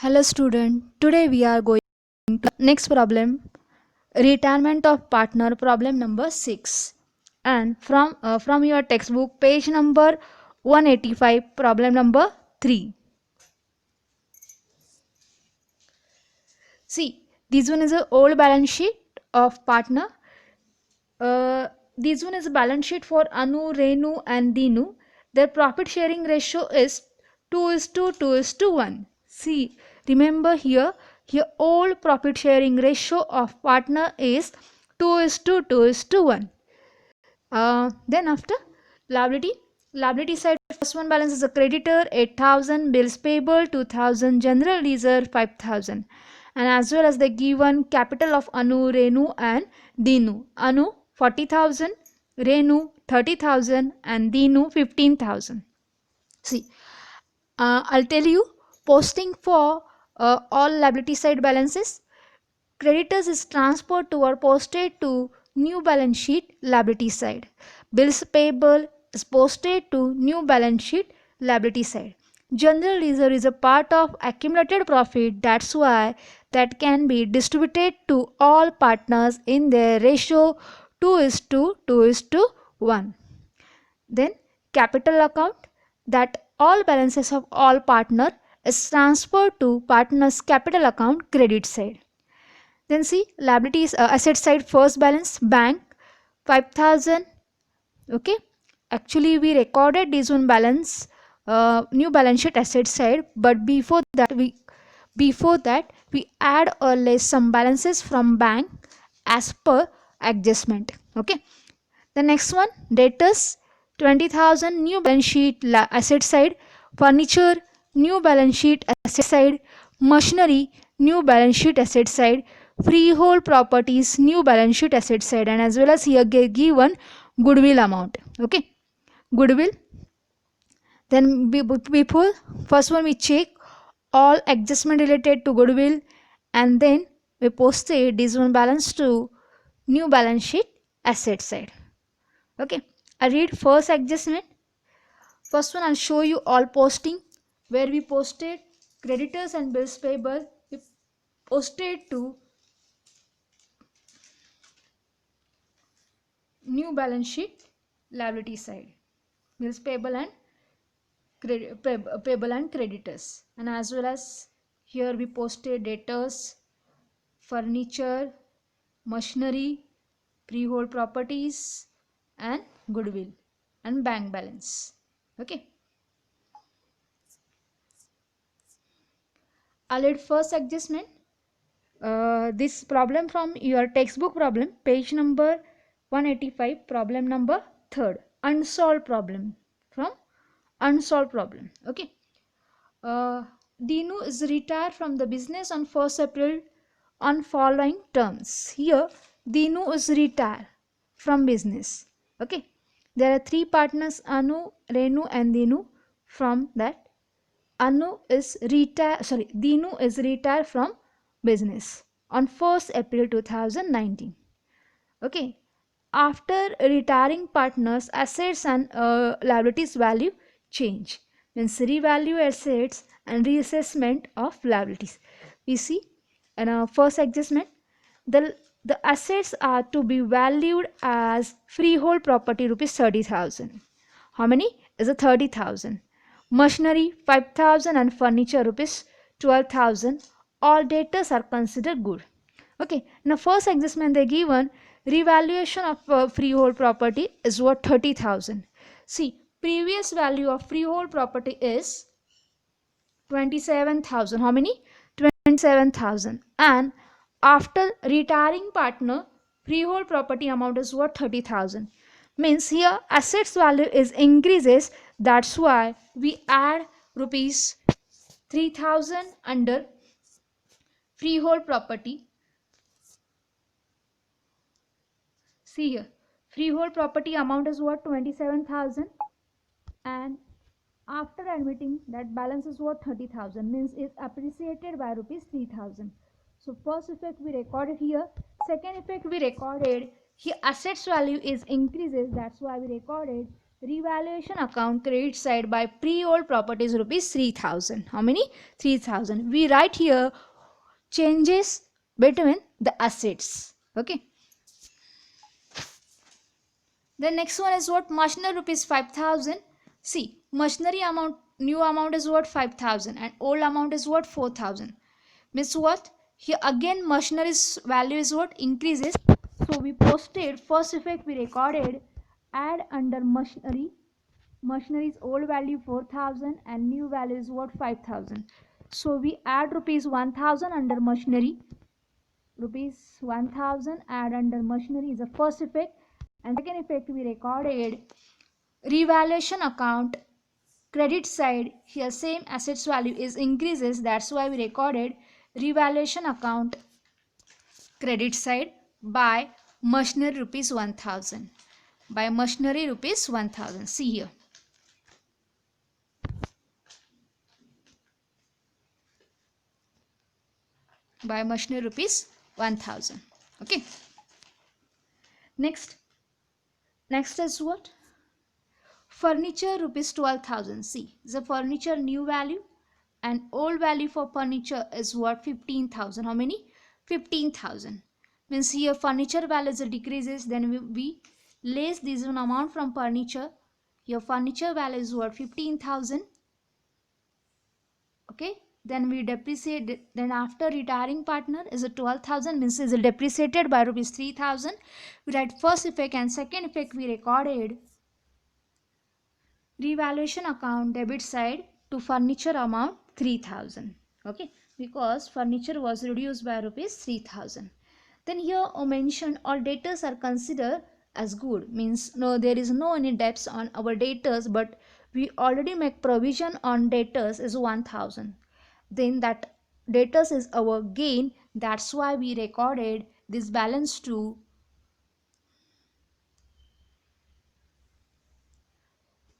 Hello student, today we are going to next problem, retirement of partner, problem number 6, and from your textbook page number 185, problem number 3. See, this one is a old balance sheet of partner. This one is a balance sheet for Anu, Renu and Dinu. Their profit sharing ratio is 2 is to 2 is to 1. See, remember here all profit sharing ratio of partner is 2 is to 2 is to 1. Then after liability side, first one balance is a creditor 8,000, bills payable 2,000, general reserve 5,000, and as well as the given capital of Anu, Renu and Dinu. Anu 40,000, Renu 30,000 and Dinu 15,000. See, I'll tell you posting for all liability side balances. Creditors is transferred to or posted to new balance sheet liability side. Bills payable is posted to new balance sheet liability side. General reserve is a part of accumulated profit, that's why that can be distributed to all partners in their ratio 2 is to 2 is to 1. Then capital account, that all balances of all partner is transferred to partner's capital account credit side. Then see liabilities, asset side, first balance bank 5,000. Okay, actually we recorded this one balance, new balance sheet asset side, but before that we add or less some balances from bank as per adjustment. Okay, the next one debtors 20,000, new balance sheet asset side, furniture new balance sheet asset side, machinery new balance sheet asset side, freehold properties new balance sheet asset side, and as well as here given goodwill amount. Okay, goodwill. Then before first one we check all adjustment related to goodwill, and then we posted this one balance to new balance sheet asset side. Okay, I read first adjustment. First one I'll show you all posting where we posted creditors and bills payable. We posted to new balance sheet liability side, bills payable and payable and creditors, and as well as here we posted debtors, furniture, machinery, freehold properties and goodwill and bank balance. Okay, I'll read first adjustment. This problem from your textbook problem, page number 185, problem number 3rd, unsolved problem, from unsolved problem. Okay, uh, Dinu is retired from the business on 1st April on following terms. Here Dinu is retired from business. Okay, there are 3 partners, Anu, Renu and Dinu. From that Dinu is retired from business on 1st April 2019. Okay, after retiring partners, assets and liabilities value change. Means revalue assets and reassessment of liabilities. We see in our first adjustment, the assets are to be valued as freehold property rupees 30,000. How many? Is a 30,000. Machinery 5,000 and furniture rupees 12,000. All debtors are considered good. Okay, in the first adjustment they given revaluation of freehold property is what 30,000. See, previous value of freehold property is 27,000. How many? 27,000. And after retiring partner, freehold property amount is what 30,000. Means here assets value is increases. That's why we add rupees 3,000 under freehold property. See here, freehold property amount is what 27,000, and after admitting that balance is what 30,000, means it's appreciated by rupees 3,000. So first effect we recorded here. Second effect we recorded here assets value is increases. That's why we recorded Revaluation account credit side by pre-owned properties rupees 3000. How many? 3000. We write here changes between the assets. Okay. The next one is what? Machinery rupees 5000. See, machinery amount, new amount is what? 5000 and old amount is what? 4000. Means what? Here again machinery's value is what? Increases. So we posted first effect we recorded add under machinery. Machinery's old value 4000 and new value is what? 5000. So we add rupees 1000 under machinery. Rupees 1000 add under machinery is the first effect. And second effect we recorded revaluation account credit side. Here same assets value is increases, that's why we recorded revaluation account credit side by machinery rupees 1000. By machinery rupees 1000. See here. By machinery rupees 1000. Okay. Next is what? Furniture rupees 12,000. See, the furniture new value and old value for furniture is what? 15,000. How many? 15,000. Means here furniture values decreases, then we less this one amount from furniture. Your furniture value is what? 15,000. Okay. Then we depreciate it. Then after retiring partner is a 12,000, means is depreciated by rupees 3,000. We write first effect and second effect we recorded revaluation account debit side to furniture amount 3000. Okay, because furniture was reduced by rupees 3000. Then here I mentioned all debtors are considered as good, means no, there is no any debts on our debtors, but we already make provision on debtors is 1000. Then that debtors is our gain, that's why we recorded this balance to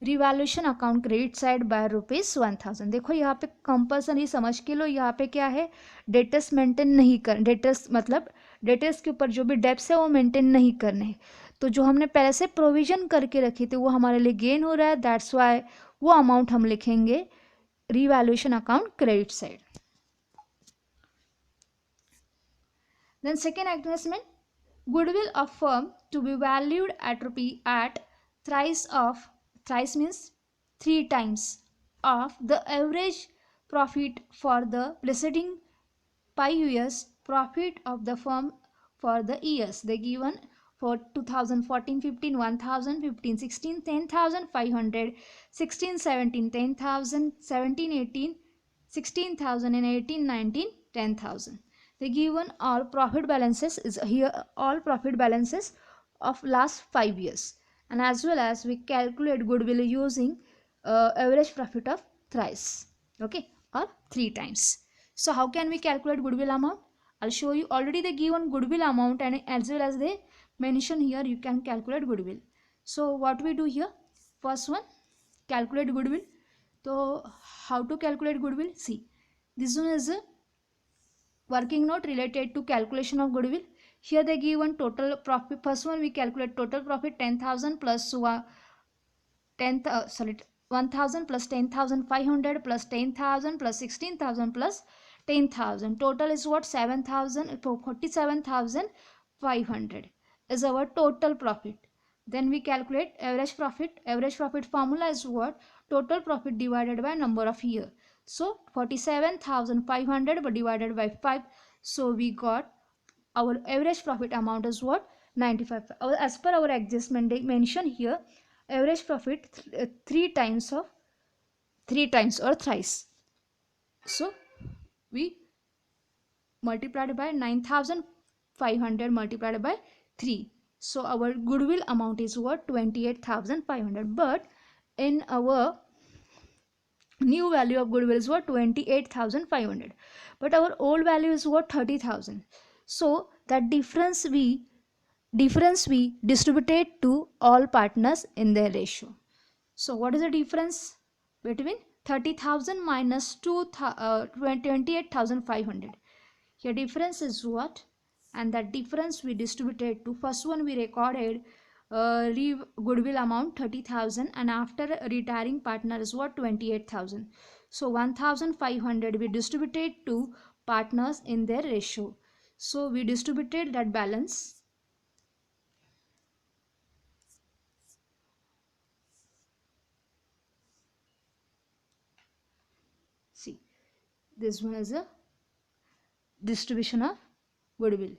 revaluation account credit side by rupees 1000. देखो यहाँ पे compulsory समझ के लो, यहाँ पे क्या है? Debtors maintain नहीं कर, डेटर्स मतलब डेटर्स के ऊपर जो भी डेप्स है वो मेंटेन नहीं करने. तो जो हमने पहले से प्रोविजन करके रखी थी वो हमारे लिए गेन हो रहा है, दैट्स वाई वो अमाउंट हम लिखेंगे revaluation account credit side. Then second adjustment, goodwill of firm to be valued at thrice of, thrice means 3 times of the average profit for the preceding 5 years profit of the firm for the years they given for 2014-15 1000, 15-16 10,000, 500, 16-17 10,000, 17-18 16,000 and 18-19 10,000. They given all profit balances is here, all profit balances of last 5 years, and as well as we calculate goodwill using average profit of thrice, okay, or 3 times. So how can we calculate goodwill amount? I'll show you. Already they given goodwill amount and as well as they mention here you can calculate goodwill. So what we do here, first one, calculate goodwill. So how to calculate goodwill? See, this one is a working note related to calculation of goodwill. Here they give one total profit. First one we calculate total profit 10,000 plus 1,000 plus 10,500 plus 10,000 plus 16,000 plus 10,000. Total is what? 47,500 is our total profit. Then we calculate average profit. Average profit formula is what? Total profit divided by number of year. So 47,500 divided by 5. So we got our average profit amount is what? 95. As per our adjustment they mention here average profit 3 times or thrice. So we multiplied by 9,500 multiplied by 3. So our goodwill amount is what? 28,500. But in our new value of goodwill is what? 28,500. But our old value is what? 30,000. So that difference we distributed to all partners in their ratio. So what is the difference between 30,000 minus 28,500? Here difference is what? And that difference we distributed to, first one we recorded goodwill amount 30,000, and after retiring partner is what, 28,000. So 1,500 we distributed to partners in their ratio. So we distributed that balance. See, this one is a distribution of goodwill.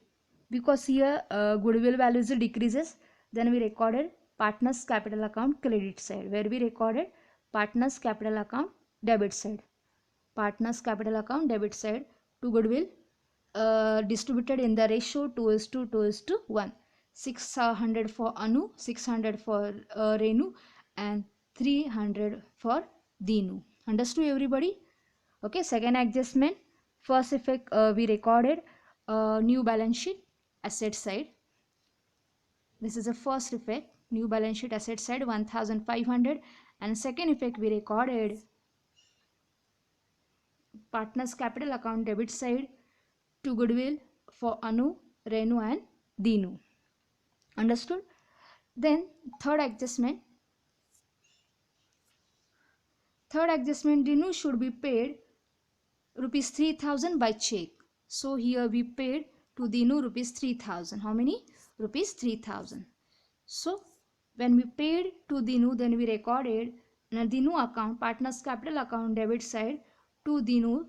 Because here goodwill value is decreases, then we recorded partners capital account credit side, where we recorded partners capital account debit side. Partners capital account debit side to goodwill distributed in the ratio 2:1. 600 for Anu, 600 for Renu, and 300 for Dinu. Understood everybody? Okay, second adjustment. First effect we recorded new balance sheet asset side. This is the first effect, new balance sheet asset side 1,500, and second effect we recorded partners capital account debit side to goodwill for Anu, Renu and Dinu. Understood? Then third adjustment. Third adjustment, Dinu should be paid rupees 3,000 by check. So here we paid to Dinu rupees 3,000. How many? Rupees 3,000. So when we paid to Dinu, then we recorded in a Dinu account, partners capital account debit side to Dinu,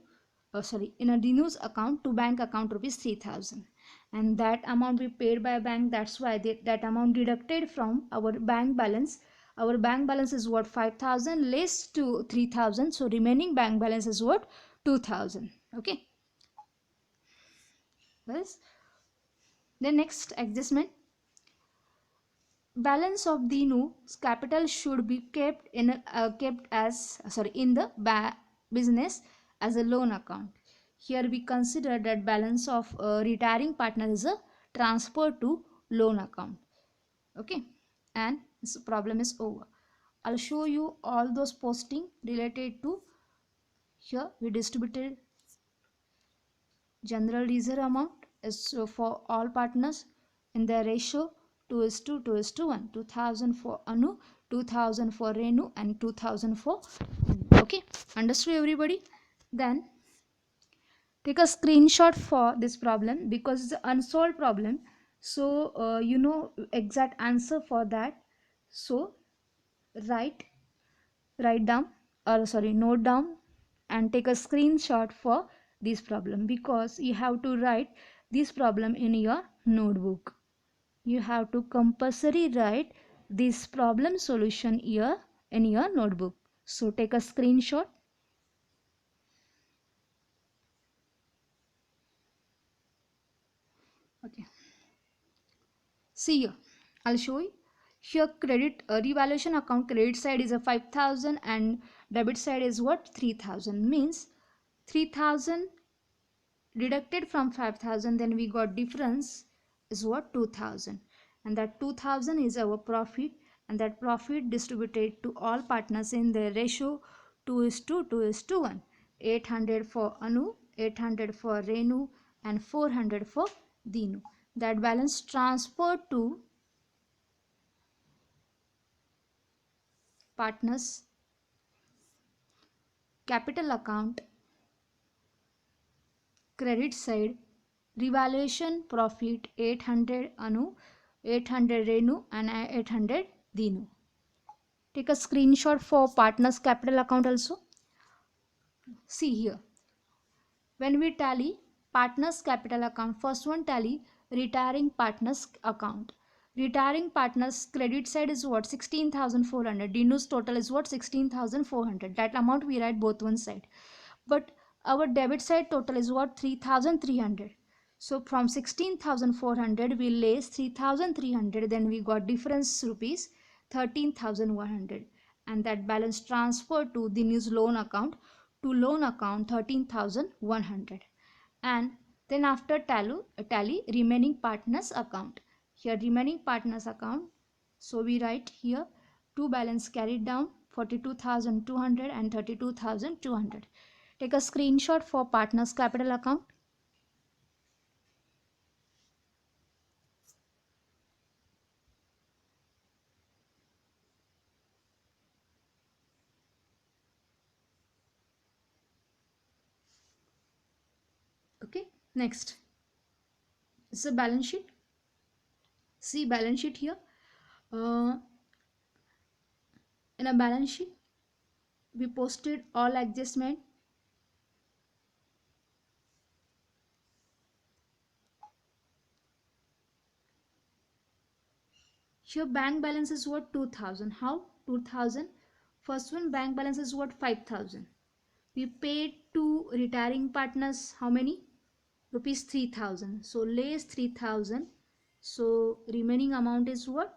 in a Dinu's account to bank account rupees 3,000. And that amount we paid by bank, that's why that amount deducted from our bank balance. Our bank balance is what, 5,000 less to 3,000. So remaining bank balance is what, 2,000. Okay. Yes. The next adjustment, balance of Dinu's capital should be kept in the business as a loan account. Here we consider that balance of retiring partner is a transfer to loan account. Okay, and this problem is over. I'll show you all those posting related to. Here we distributed general reserve amount is for all partners in the ratio 2:1. 2,000 for Anu, 2,000 for Renu, and 2,000 for Dinu. Okay, understood everybody? Then take a screenshot for this problem because it's an unsolved problem. So you know exact answer for that. So write down, or sorry, note down and take a screenshot for this problem, because you have to write this problem in your notebook. You have to compulsory write this problem solution here in your notebook. So take a screenshot. Okay, see here, I'll show you. Here credit revaluation account credit side is a 5,000 and debit side is what, 3,000. Means 3,000 deducted from 5,000, then we got difference is what, 2,000, and that 2,000 is our profit, and that profit distributed to all partners in the ratio 2:1. 800 for Anu, 800 for Renu, and 400 for Dinu. That balance transferred to partners capital account credit side, revaluation profit 800 Anu, 800 Renu, and 800 Dinu. Take a screenshot for partners capital account also. See here, when we tally partners capital account, first one tally retiring partners account. Retiring partners credit side is what, 16,400. Dinu's total is what, 16,400. That amount we write both one side. But our debit side total is what, 3,300. So from 16,400 we less 3,300, then we got difference rupees 13,100, and that balance transferred to the news loan account, to loan account 13,100. And then after tally remaining partners account. Here remaining partners account, so we write here two balance carried down, 42,200 and 32,200. Take a screenshot for partners capital account. Next is a balance sheet. See balance sheet here. uh, in a balance sheet we posted all adjustment. Here bank balance is what? 2000. How? 2000. First one, bank balance is what? 5000. We paid to retiring partners how many? Rupees 3000. So less 3000. So remaining amount is what?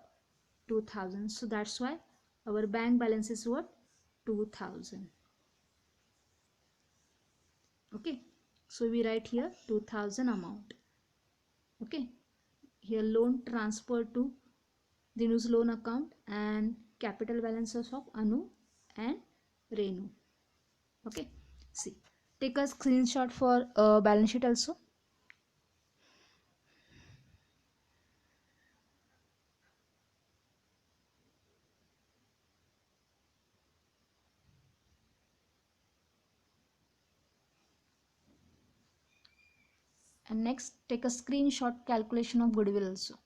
2000. So that's why our bank balance is what? 2000. Okay. So we write here 2000 amount. Okay. Here loan transfer to Dinu's loan account and capital balances of Anu and Renu. Okay. See. Take a screenshot for balance sheet also. And next take a screenshot calculation of goodwill also.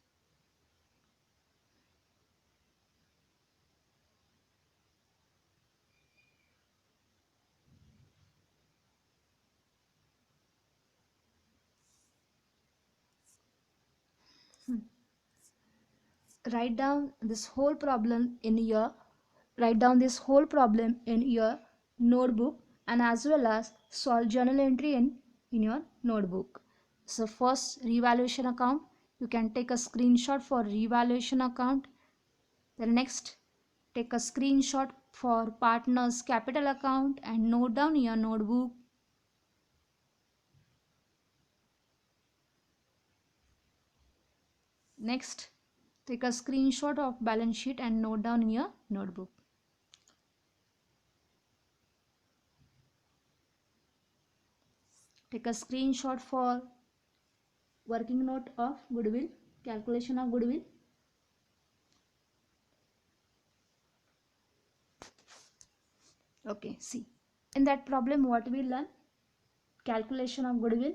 Write down this whole problem in your notebook, and as well as solve journal entry in your notebook. So first, revaluation account, you can take a screenshot for revaluation account. The next, take a screenshot for partners capital account and note down in your notebook. Next, take a screenshot of balance sheet and note down in your notebook. Take a screenshot for working note of goodwill, calculation of goodwill. Okay, see. In that problem, what we learn? Calculation of goodwill,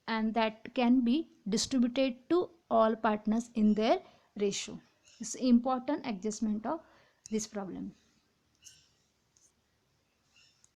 and that can be distributed to all partners in their ratio. It's important adjustment of this problem.